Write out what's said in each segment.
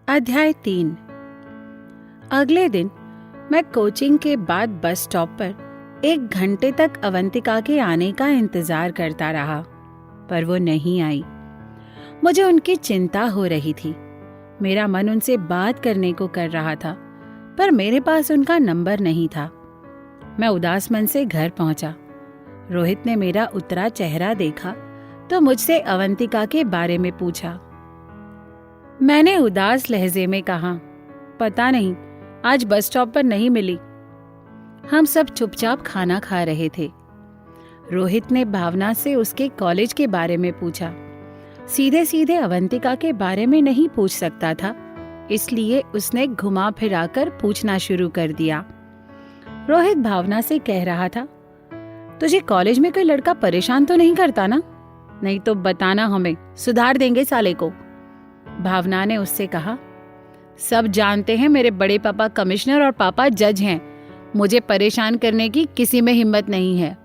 अध्याय 3। अगले दिन मैं कोचिंग के बाद बस स्टॉप पर 1 घंटे तक अवंतिका के आने का इंतजार करता रहा, पर वो नहीं आई। मुझे उनकी चिंता हो रही थी। मेरा मन उनसे बात करने को कर रहा था, पर मेरे पास उनका नंबर नहीं था। मैं उदास मन से घर पहुंचा। रोहित ने मेरा उतरा चेहरा देखा तो मुझसे अवंतिका के बारे में पूछा। मैंने उदास लहजे में कहा, पता नहीं, आज बस स्टॉप पर नहीं मिली। हम सब चुपचाप खाना खा रहे थे। रोहित ने भावना से उसके कॉलेज के बारे में पूछा। सीधे सीधे अवंतिका के बारे में नहीं पूछ सकता था, इसलिए उसने घुमा फिराकर पूछना शुरू कर दिया। रोहित भावना से कह रहा था, तुझे कॉलेज में कोई लड़का परेशान तो नहीं करता ना? नहीं तो बताना, हमें सुधार देंगे साले को। भावना ने उससे कहा, सब जानते हैं मेरे बड़े पापा कमिश्नर और पापा जज हैं। मुझे परेशान करने की किसी में हिम्मत नहीं है।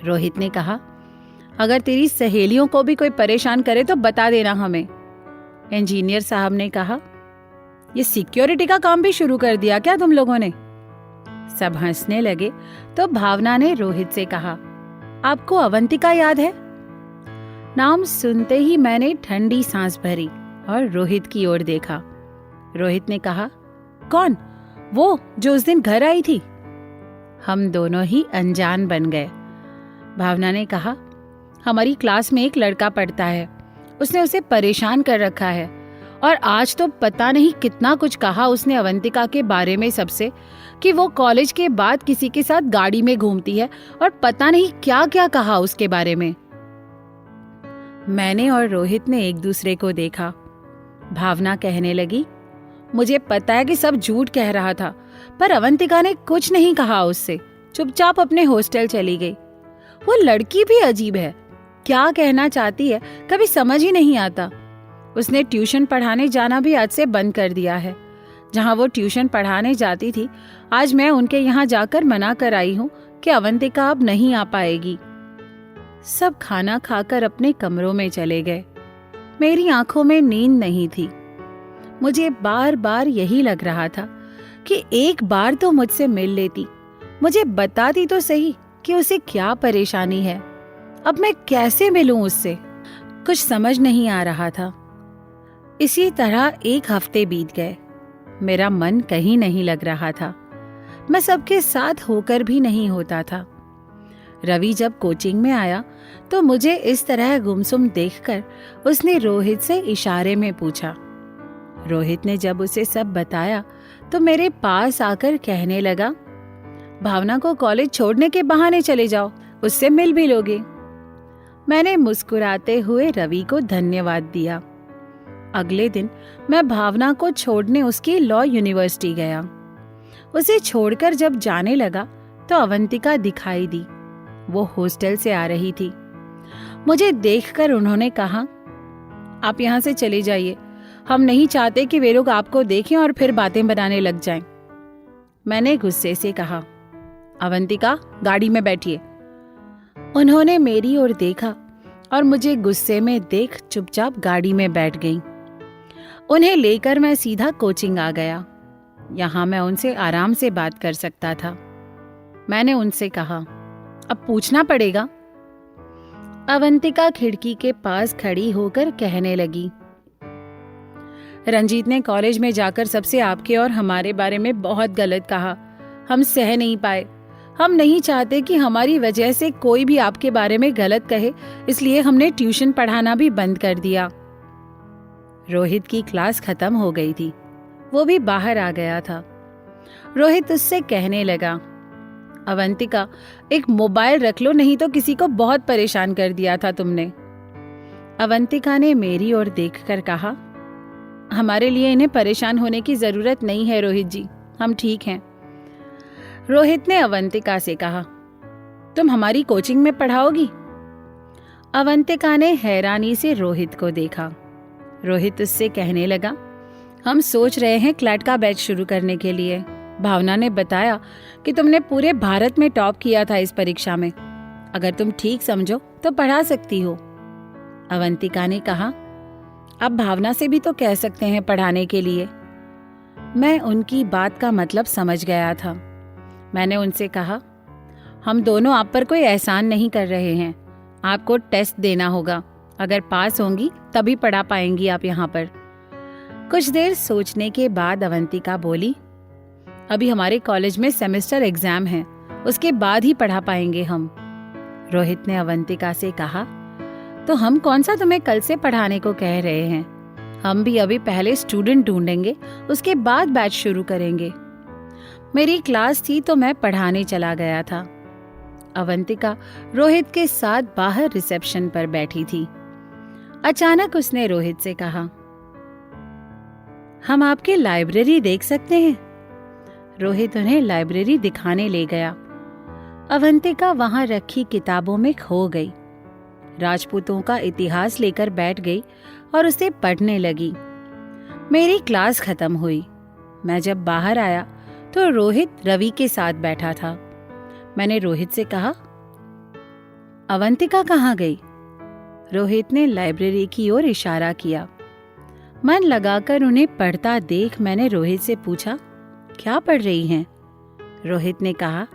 रोहित ने कहा, अगर तेरी सहेलियों को भी कोई परेशान करे तो बता देना हमें। इंजीनियर साहब ने कहा, ये सिक्योरिटी का काम भी शुरू कर दिया क्या तुम लोगों ने? सब हंसने लगे तो भावना ने रोहित से कहा, आपको अवंतिका याद है? नाम सुनते ही मैंने ठंडी सांस भरी और रोहित की ओर देखा। रोहित ने कहा, कौन? वो जो उस दिन घर आई थी? हम दोनों ही अनजान बन गए। भावना ने कहा, हमारी क्लास में एक लड़का पढ़ता है, उसने उसे परेशान कर रखा है और आज तो पता नहीं कितना कुछ कहा उसने अवंतिका के बारे में सबसे, कि वो कॉलेज के बाद किसी के साथ गाड़ी में घूमती है और पता नहीं क्या क्या कहा उसके बारे में। मैंने और रोहित ने एक दूसरे को देखा। भावना कहने लगी, मुझे पता है कि सब झूठ कह रहा था, पर अवंतिका ने कुछ नहीं कहा उससे, चुपचाप अपने हॉस्टल चली गई। वो लड़की भी अजीब है, क्या कहना चाहती है कभी समझ ही नहीं आता। उसने ट्यूशन पढ़ाने जाना भी आज से बंद कर दिया है। जहां वो ट्यूशन पढ़ाने जाती थी, आज मैं उनके यहाँ जाकर मना कर आई हूँ कि अवंतिका अब नहीं आ पाएगी। सब खाना खाकर अपने कमरों में चले गए। मेरी आंखों में नींद नहीं थी। मुझे बार बार यही लग रहा था कि एक बार तो मुझसे मिल लेती, मुझे बताती तो सही कि उसे क्या परेशानी है। अब मैं कैसे मिलूं उससे? कुछ समझ नहीं आ रहा था। इसी तरह 1 हफ्ते बीत गए। मेरा मन कहीं नहीं लग रहा था। मैं सबके साथ होकर भी नहीं होता था। रवि जब कोचिंग में आया तो मुझे इस तरह गुमसुम देखकर उसने रोहित से इशारे में पूछा। रोहित ने जब उसे सब बताया तो मेरे पास आकर कहने लगा, भावना को कॉलेज छोड़ने के बहाने चले जाओ, उससे मिल भी लोगे। मैंने मुस्कुराते हुए रवि को धन्यवाद दिया। अगले दिन मैं भावना को छोड़ने उसकी लॉ यूनिवर्सिटी गया। उसे छोड़कर जब जाने लगा तो अवंतिका दिखाई दी। वो हॉस्टल से आ रही थी। मुझे देखकर उन्होंने कहा, आप यहाँ से चले जाइए, हम नहीं चाहते कि वे लोग आपको देखें और फिर बातें बनाने लग जाएं। मैंने गुस्से से कहा, अवंतिका गाड़ी में बैठिए। उन्होंने मेरी ओर देखा और मुझे गुस्से में देख चुपचाप गाड़ी में बैठ गई। उन्हें लेकर मैं सीधा कोचिंग आ गया। यहाँ मैं उनसे आराम से बात कर सकता था। मैंने उनसे कहा, अब पूछना पड़ेगा। अवंतिका खिड़की के पास खड़ी होकर कहने लगी, रंजीत ने कॉलेज में जाकर सबसे आपके और हमारे बारे में बहुत गलत कहा। हम सह नहीं पाए। हम नहीं चाहते कि हमारी वजह से कोई भी आपके बारे में गलत कहे, इसलिए हमने ट्यूशन पढ़ाना भी बंद कर दिया। रोहित की क्लास खत्म हो गई थी। वो भी बाहर आ गया था। रोहित उससे कहने लगा, अवंतिका एक मोबाइल रख लो, नहीं तो किसी को बहुत परेशान कर दिया था तुमने। अवंतिका ने मेरी ओर देखकर कहा, हमारे लिए इन्हें परेशान होने की जरूरत नहीं है रोहित जी, हम ठीक हैं। रोहित ने अवंतिका से कहा, तुम हमारी कोचिंग में पढ़ाओगी? अवंतिका ने हैरानी से रोहित को देखा। रोहित उससे कहने लगा, हम सोच रहे हैं क्लैट का बैच शुरू करने के लिए। भावना ने बताया कि तुमने पूरे भारत में टॉप किया था इस परीक्षा में। अगर तुम ठीक समझो तो पढ़ा सकती हो। अवंतिका ने कहा, आप भावना से भी तो कह सकते हैं पढ़ाने के लिए। मैं उनकी बात का मतलब समझ गया था। मैंने उनसे कहा, हम दोनों आप पर कोई एहसान नहीं कर रहे हैं। आपको टेस्ट देना होगा, अगर पास होंगी तभी पढ़ा पाएंगी आप यहाँ पर। कुछ देर सोचने के बाद अवंतिका बोली, अभी हमारे कॉलेज में सेमेस्टर एग्जाम है, उसके बाद ही पढ़ा पाएंगे हम। रोहित ने अवंतिका से कहा, तो हम कौन सा तुम्हें कल से पढ़ाने को कह रहे हैं, हम भी अभी पहले स्टूडेंट ढूंढेंगे, उसके बाद बैच शुरू करेंगे। मेरी क्लास थी तो मैं पढ़ाने चला गया था। अवंतिका रोहित के साथ बाहर रिसेप्शन पर बैठी थी। अचानक उसने रोहित से कहा, हम आपकी लाइब्रेरी देख सकते हैं? रोहित उन्हें लाइब्रेरी दिखाने ले गया। अवंतिका वहां रखी किताबों में खो गई। राजपूतों का इतिहास लेकर बैठ गई और उसे पढ़ने लगी। मेरी क्लास खत्म हुई। मैं जब बाहर आया तो रोहित रवि के साथ बैठा था। मैंने रोहित से कहा, अवंतिका कहाँ गई? रोहित ने लाइब्रेरी की ओर इशारा किया। मन लगाकर उन्हें पढ़ता देख मैंने रोहित से पूछा, क्या पढ़ रही हैं? रोहित ने कहा,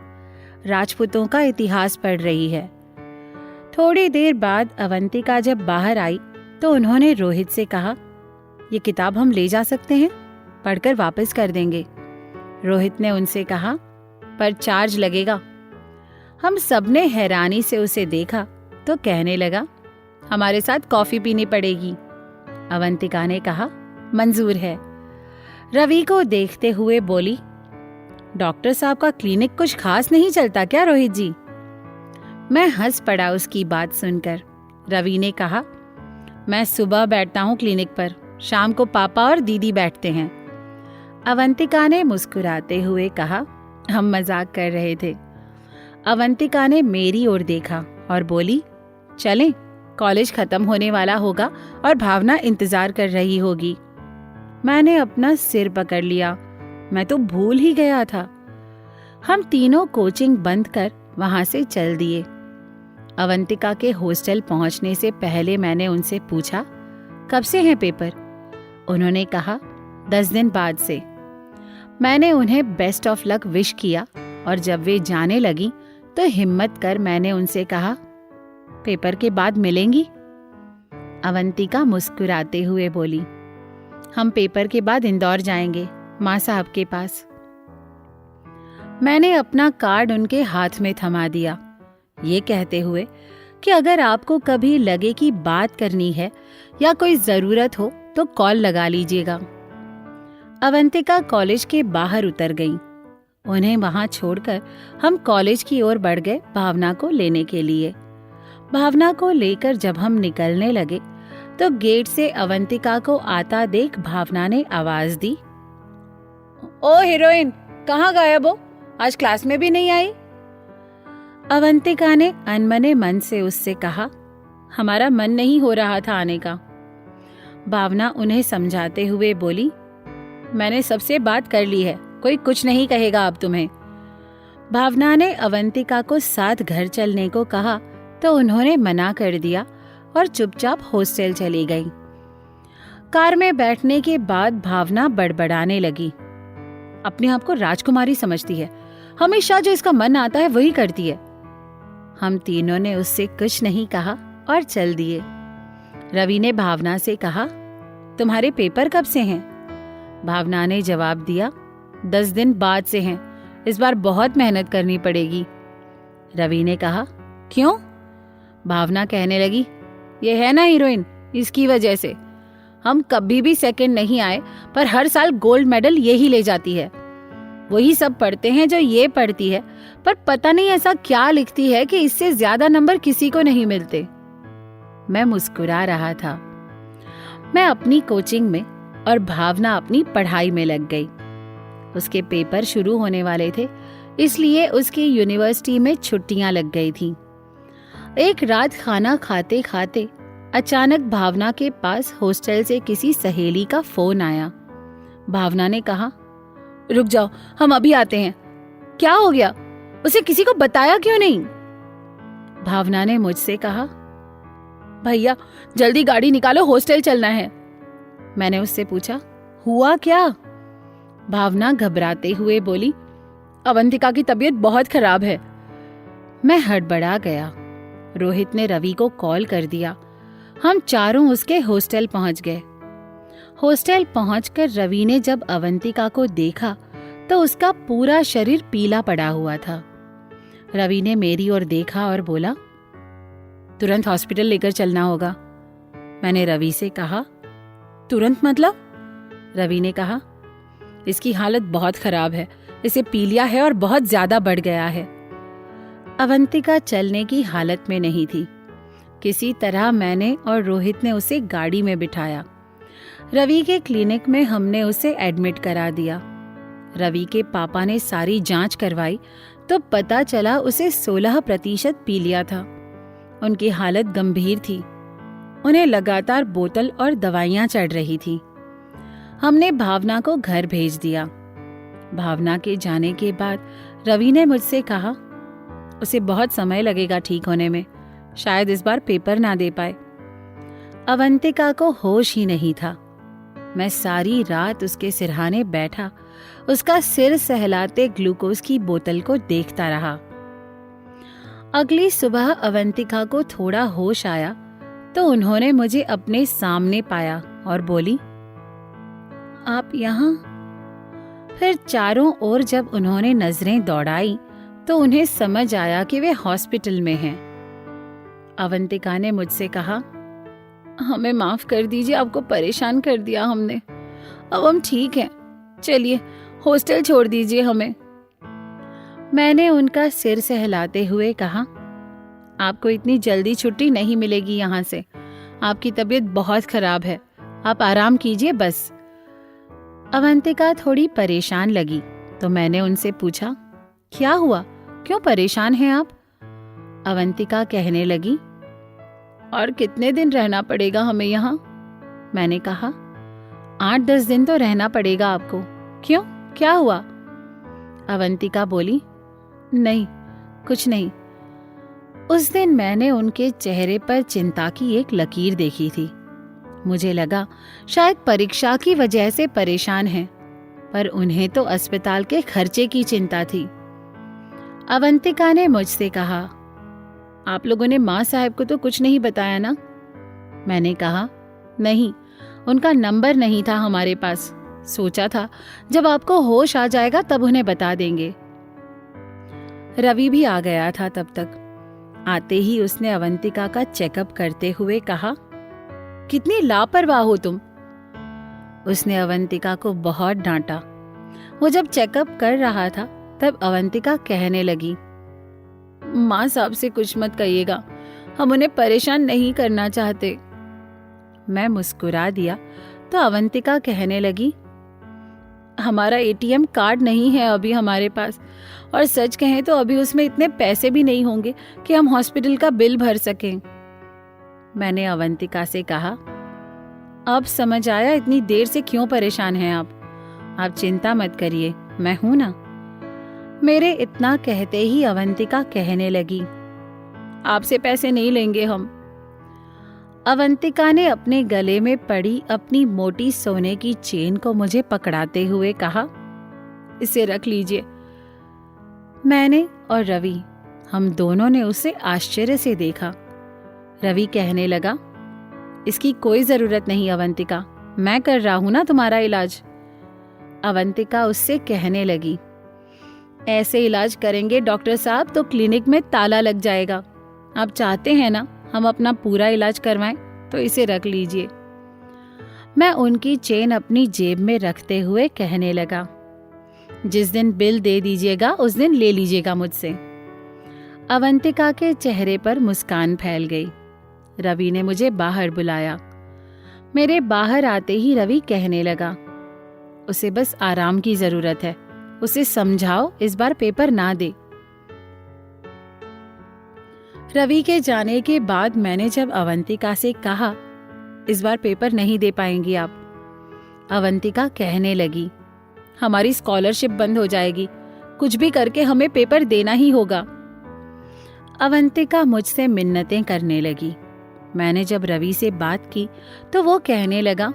राजपूतों का इतिहास पढ़ रही है। थोड़ी देर बाद अवंतिका जब बाहर आई तो उन्होंने रोहित से कहा, ये किताब हम ले जा सकते हैं, पढ़कर वापस कर देंगे। रोहित ने उनसे कहा, पर चार्ज लगेगा। हम सबने हैरानी से उसे देखा तो कहने लगा, हमारे साथ कॉफी पीनी पड़ेगी। अवंतिका ने कहा, मंजूर है। रवि को देखते हुए बोली, डॉक्टर साहब का क्लिनिक कुछ खास नहीं चलता क्या रोहित जी? मैं हंस पड़ा उसकी बात सुनकर। रवि ने कहा, मैं सुबह बैठता हूँ क्लिनिक पर, शाम को पापा और दीदी बैठते हैं। अवंतिका ने मुस्कुराते हुए कहा, हम मजाक कर रहे थे। अवंतिका ने मेरी ओर देखा और बोली, चलें, कॉलेज खत्म होने वाला होगा और भावना इंतजार कर रही होगी। मैंने अपना सिर पकड़ लिया, मैं तो भूल ही गया था। हम तीनों कोचिंग बंद कर वहां से चल दिए। अवंतिका के हॉस्टल पहुंचने से पहले मैंने उनसे पूछा, कब से हैं पेपर? उन्होंने कहा, 10 दिन बाद से। मैंने उन्हें बेस्ट ऑफ लक विश किया और जब वे जाने लगी तो हिम्मत कर मैंने उनसे कहा, पेपर के बाद मिलेंगी? अवंतिका मुस्कुराते हुए बोली, हम पेपर के बाद इंदौर जाएंगे, माँ साहब के पास। मैंने अपना कार्ड उनके हाथ में थमा दिया, ये कहते हुए कि अगर आपको कभी लगे कि बात करनी है या कोई जरूरत हो तो कॉल लगा लीजिएगा। अवंतिका कॉलेज के बाहर उतर गईं। उन्हें वहां छोड़कर हम कॉलेज की ओर बढ़ गए भावना को लेने के लिए। भावना को लेकर जब हम निकलने लगे तो गेट से अवंतिका को आता देख भावना ने आवाज दी, ओ हीरोइन, कहाँ गायब हो? आज क्लास में भी नहीं आई। अवंतिका ने अनमने मन से उससे कहा, हमारा मन नहीं हो रहा था आने का। भावना उन्हें समझाते हुए बोली, मैंने सबसे बात कर ली है, कोई कुछ नहीं कहेगा अब तुम्हें। भावना ने अवंतिका को साथ घर चलने को कहा तो उन्होंने मना कर दिया और चुपचाप हॉस्टल चली गई। कार में बैठने के बाद भावना बड़बड़ाने लगी, अपने आप को राजकुमारी समझती है, हमेशा जो इसका मन आता है वही करती है। हम तीनों ने उससे कुछ नहीं कहा और चल दिए। रवि ने भावना से कहा, तुम्हारे पेपर कब से हैं? भावना ने जवाब दिया, 10 दिन बाद से हैं, इस बार बहुत मेहनत करनी पड़ेगी। रवि ने कहा, क्यों? भावना कहने लगी, ये है ना हीरोइन, इसकी वजह से हम कभी भी सेकंड नहीं आए, पर हर साल गोल्ड मेडल यही ले जाती है। वही सब पढ़ते हैं जो ये पढ़ती है, पर पता नहीं ऐसा क्या लिखती है कि इससे ज्यादा नंबर किसी को नहीं मिलते। मैं मुस्कुरा रहा था। मैं अपनी कोचिंग में और भावना अपनी पढ़ाई में लग गई। उसके पेपर शुरू होने वाले थे, इसलिए उसकी यूनिवर्सिटी में छुट्टियां लग गई थीं। एक रात खाना खाते खाते अचानक भावना के पास हॉस्टल से किसी सहेली का फोन आया। भावना ने कहा, रुक जाओ, हम अभी आते हैं। क्या हो गया? उसे किसी को बताया क्यों नहीं? भावना ने मुझसे कहा, भैया जल्दी गाड़ी निकालो, हॉस्टल चलना है। मैंने उससे पूछा, हुआ क्या? भावना घबराते हुए बोली, अवंतिका की तबीयत बहुत खराब है। मैं हड़बड़ा गया। रोहित ने रवि को कॉल कर दिया। हम चारों उसके हॉस्टल पहुंच गए। हॉस्टल पहुंचकर रवि ने जब अवंतिका को देखा तो उसका पूरा शरीर पीला पड़ा हुआ था। रवि ने मेरी ओर देखा और बोला, तुरंत हॉस्पिटल लेकर चलना होगा। मैंने रवि से कहा, तुरंत मतलब? रवि ने कहा, इसकी हालत बहुत खराब है, इसे पीलिया है और बहुत ज्यादा बढ़ गया है। अवंतिका चलने की हालत में नहीं थी। किसी तरह मैंने और रोहित ने उसे गाड़ी में बिठाया। रवि के क्लिनिक में हमने उसे एडमिट करा दिया। रवि के पापा ने सारी जांच करवाई तो पता चला उसे 16% पीलिया था। उनकी हालत गंभीर थी। उन्हें लगातार बोतल और दवाइयां चढ़ रही थी। हमने भावना को घर भेज दिया। भावना के जाने के बाद रवि ने मुझसे कहा, उसे बहुत समय लगेगा ठीक होने में, शायद इस बार पेपर ना दे पाए। अवंतिका को होश ही नहीं था। मैं सारी रात उसके सिरहाने बैठा उसका सिर सहलाते ग्लूकोज की बोतल को देखता रहा। अगली सुबह अवंतिका को थोड़ा होश आया तो उन्होंने मुझे अपने सामने पाया और बोली, आप यहाँ? फिर चारों ओर जब उन्होंने नजरें दौड़ाई तो उन्हें समझ आया कि वे हॉस्पिटल में हैं। अवंतिका ने मुझसे कहा, हमें माफ कर दीजिए, आपको परेशान कर दिया हमने। अब हम ठीक हैं, चलिए हॉस्टल छोड़ दीजिए हमें। मैंने उनका सिर सहलाते हुए कहा, आपको इतनी जल्दी छुट्टी नहीं मिलेगी यहाँ से। आपकी तबीयत बहुत खराब है, आप आराम कीजिए बस। अवंतिका थोड़ी परेशान लगी तो मैंने उनसे पूछा, क्या हुआ, क्यों परेशान हैं आप? अवंतिका कहने लगी, और कितने दिन रहना पड़ेगा हमें यहाँ? मैंने कहा, 8-10 दिन तो रहना पड़ेगा आपको। क्यों, क्या हुआ? अवंतिका बोली, नहीं कुछ नहीं। उस दिन मैंने उनके चेहरे पर चिंता की एक लकीर देखी थी। मुझे लगा शायद परीक्षा की वजह से परेशान हैं, पर उन्हें तो अस्पताल के खर्चे की चिंता थी। अवंतिका ने मुझसे कहा, आप लोगों ने माँ साहब को तो कुछ नहीं बताया ना? मैंने कहा, नहीं, उनका नंबर नहीं था हमारे पास। सोचा था जब आपको होश आ जाएगा तब उन्हें बता देंगे। रवि भी आ गया था तब तक। आते ही उसने अवंतिका का चेकअप करते हुए कहा, कितनी लापरवाह हो तुम। उसने अवंतिका को बहुत डांटा। वो जब चेकअप कर रहा था तब अवंतिका कहने लगी, माँ साहब से कुछ मत कहिएगा, हम उन्हें परेशान नहीं करना चाहते। मैं मुस्कुरा दिया तो अवंतिका कहने लगी, हमारा एटीएम कार्ड नहीं है अभी हमारे पास, और सच कहें तो अभी उसमें इतने पैसे भी नहीं होंगे कि हम हॉस्पिटल का बिल भर सकें। मैंने अवंतिका से कहा, अब समझ आया इतनी देर से क्यों परेशान हैं आप चिंता मत करिए, मैं हूं ना। मेरे इतना कहते ही अवंतिका कहने लगी, आपसे पैसे नहीं लेंगे हम। अवंतिका ने अपने गले में पड़ी अपनी मोटी सोने की चेन को मुझे पकड़ाते हुए कहा, इसे रख लीजिए। मैंने और रवि, हम दोनों ने उसे आश्चर्य से देखा। रवि कहने लगा, इसकी कोई जरूरत नहीं अवंतिका, मैं कर रहा हूं ना तुम्हारा इलाज। अवंतिका उससे कहने लगी, ऐसे इलाज करेंगे डॉक्टर साहब तो क्लिनिक में ताला लग जाएगा। आप चाहते हैं ना हम अपना पूरा इलाज करवाएं, तो इसे रख लीजिए। मैं उनकी चेन अपनी जेब में रखते हुए कहने लगा, जिस दिन बिल दे दीजिएगा उस दिन ले लीजिएगा मुझसे। अवंतिका के चेहरे पर मुस्कान फैल गई। रवि ने मुझे बाहर बुलाया। मेरे बाहर आते ही रवि कहने लगा, उसे बस आराम की जरूरत है, उसे समझाओ इस बार पेपर ना दे। रवि के जाने के बाद मैंने जब अवंतिका से कहा, इस बार पेपर नहीं दे पाएंगी आप, अवंतिका कहने लगी, हमारी स्कॉलरशिप बंद हो जाएगी, कुछ भी करके हमें पेपर देना ही होगा। अवंतिका मुझसे मिन्नतें करने लगी। मैंने जब रवि से बात की तो वो कहने लगा,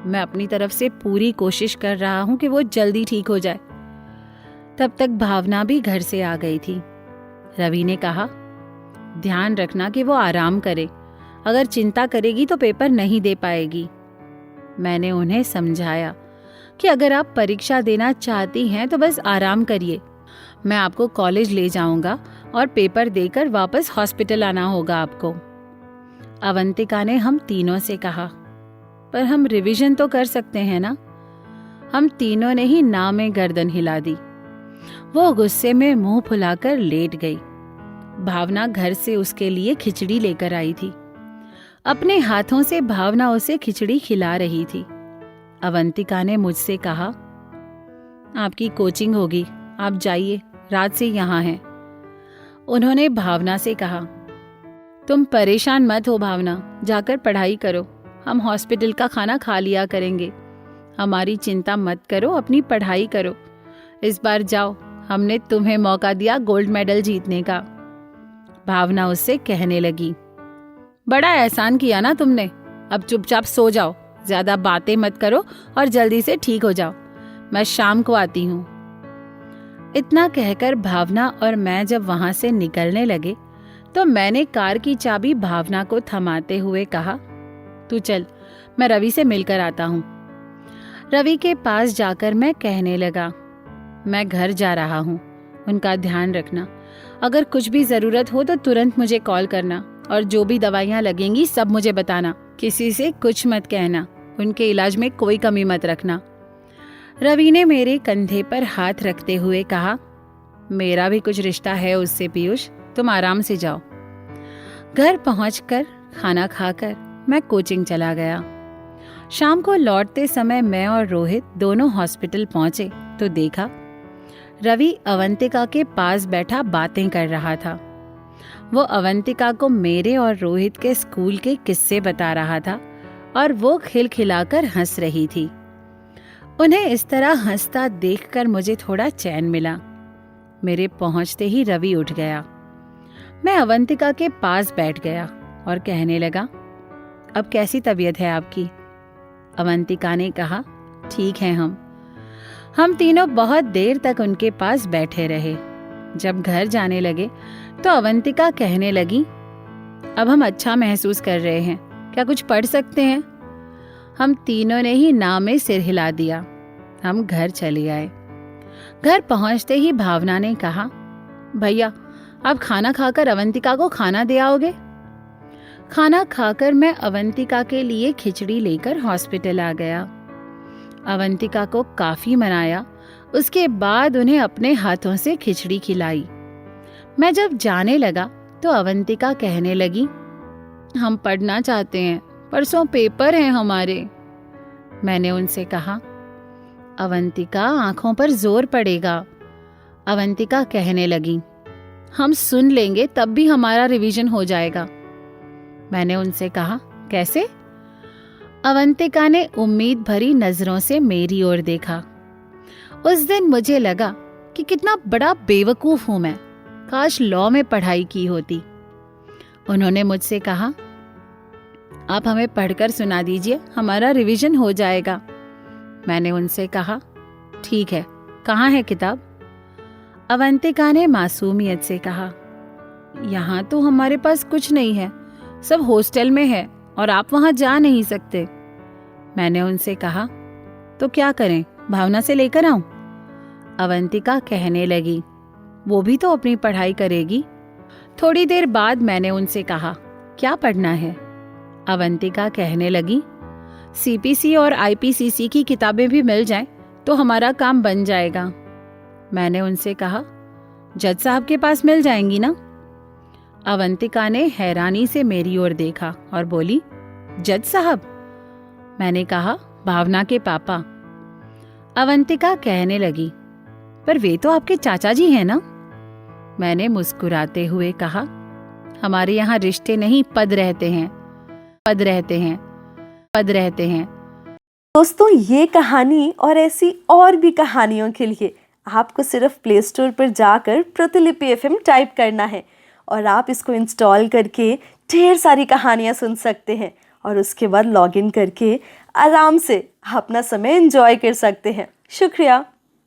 मैं अपनी तरफ से पूरी कोशिश कर रहा हूँ कि वो जल्दी ठीक हो जाए। तब तक भावना भी घर से आ गई थी। रवि ने कहा, ध्यान रखना कि वो आराम करे, अगर चिंता करेगी तो पेपर नहीं दे पाएगी। मैंने उन्हें समझाया कि अगर आप परीक्षा देना चाहती हैं तो बस आराम करिए, मैं आपको कॉलेज ले जाऊंगा और पेपर देकर वापस हॉस्पिटल आना होगा आपको। अवंतिका ने हम तीनों से कहा, पर हम रिवीजन तो कर सकते हैं ना। हम तीनों ने ही ना में गर्दन हिला दी। वो गुस्से में मुंह फुलाकर लेट गई। भावना घर से उसके लिए खिचड़ी लेकर आई थी। अपने हाथों से भावना उसे खिचड़ी खिला रही थी। अवंतिका ने मुझसे कहा, आपकी कोचिंग होगी, आप जाइए, रात से यहाँ हैं। उन्होंने भावना से कहा, तुम परेशान मत हो भावना, जाकर पढ़ाई करो, हम हॉस्पिटल का खाना खा लिया करेंगे। हमारी चिंता मत करो, अपनी पढ़ाई करो। इस बार जाओ, हमने तुम्हें मौका दिया गोल्ड मेडल जीतने का। भावना उससे कहने लगी, बड़ा एहसान किया ना तुमने, अब चुपचाप सो जाओ, ज्यादा बातें मत करो और जल्दी से ठीक हो जाओ, मैं शाम को आती हूँ। इतना कहकर भावना और मैं जब वहां से निकलने लगे तो मैंने कार की चाबी भावना को थमाते हुए कहा, तू चल, मैं रवि से मिलकर आता हूँ। रवि के पास जाकर मैं कहने लगा, मैं घर जा रहा हूँ, उनका ध्यान रखना, अगर कुछ भी जरूरत हो तो तुरंत मुझे कॉल करना और जो भी दवाइयाँ लगेंगी सब मुझे बताना, किसी से कुछ मत कहना, उनके इलाज में कोई कमी मत रखना। रवि ने मेरे कंधे पर हाथ रखते हुए कहा, मेरा भी कुछ रिश्ता है उससे पीयूष, तुम आराम से जाओ। घर पहुंचकर खाना खाकर मैं कोचिंग चला गया। शाम को लौटते समय मैं और रोहित दोनों हॉस्पिटल पहुंचे तो देखा रवि अवंतिका के पास बैठा बातें कर रहा था। वो अवंतिका को मेरे और रोहित के स्कूल के किस्से बता रहा था और वो खिलखिलाकर हंस रही थी। उन्हें इस तरह हंसता देखकर मुझे थोड़ा चैन मिला। मेरे पहुंचते ही रवि उठ गया। मैं अवंतिका के पास बैठ गया और कहने लगा, अब कैसी तबीयत है आपकी? अवंतिका ने कहा, ठीक है हम तीनों बहुत देर तक उनके पास बैठे रहे। जब घर जाने लगे तो अवंतिका कहने लगी, अब हम अच्छा महसूस कर रहे हैं, क्या कुछ पढ़ सकते हैं? हम तीनों ने ही ना में सिर हिला दिया। हम घर चले आए। घर पहुंचते ही भावना ने कहा, भैया आप खाना खाकर अवंतिका को खाना दे आओगे? खाना खाकर मैं अवंतिका के लिए खिचड़ी लेकर हॉस्पिटल आ गया। अवंतिका को काफी मनाया, उसके बाद उन्हें अपने हाथों से खिचड़ी खिलाई। मैं जब जाने लगा तो अवंतिका कहने लगी, हम पढ़ना चाहते हैं, परसों पेपर हैं हमारे। मैंने उनसे कहा, अवंतिका आंखों पर जोर पड़ेगा। अवंतिका कहने लगी, हम सुन लेंगे तब भी हमारा रिवीजन हो जाएगा। मैंने उनसे कहा, कैसे? अवंतिका ने उम्मीद भरी नजरों से मेरी ओर देखा। उस दिन मुझे लगा कि कितना बड़ा बेवकूफ हूं मैं, काश लॉ में पढ़ाई की होती। उन्होंने मुझसे कहा, आप हमें पढ़कर सुना दीजिए, हमारा रिवीजन हो जाएगा। मैंने उनसे कहा, ठीक है, कहाँ है किताब? अवंतिका ने मासूमियत से कहा, यहाँ तो हमारे पास कुछ नहीं है, सब हॉस्टल में है और आप वहाँ जा नहीं सकते। मैंने उनसे कहा, तो क्या करें, भावना से लेकर आऊं? अवंतिका कहने लगी, वो भी तो अपनी पढ़ाई करेगी। थोड़ी देर बाद मैंने उनसे कहा, क्या पढ़ना है? अवंतिका कहने लगी, सीपीसी और आईपीसीसी की किताबें भी मिल जाएं तो हमारा काम बन जाएगा। मैंने उनसे कहा, जज साहब के पास मिल जाएंगी ना? अवंतिका ने हैरानी से मेरी ओर देखा और बोली, जज साहब? मैंने कहा, भावना के पापा। अवंतिका कहने लगी, पर वे तो आपके चाचा जी हैं ना? मैंने मुस्कुराते हुए कहा, हमारे यहाँ रिश्ते नहीं पद रहते हैं, पद रहते हैं, पद रहते हैं। दोस्तों, ये कहानी और ऐसी और भी कहानियों के लिए आपको सिर्फ प्ले स्टोर पर जाकर प्रतिलिपि FM टाइप करना है और आप इसको इंस्टॉल करके ढेर सारी कहानियाँ सुन सकते हैं और उसके बाद लॉगिन करके आराम से अपना समय एंजॉय कर सकते हैं। शुक्रिया।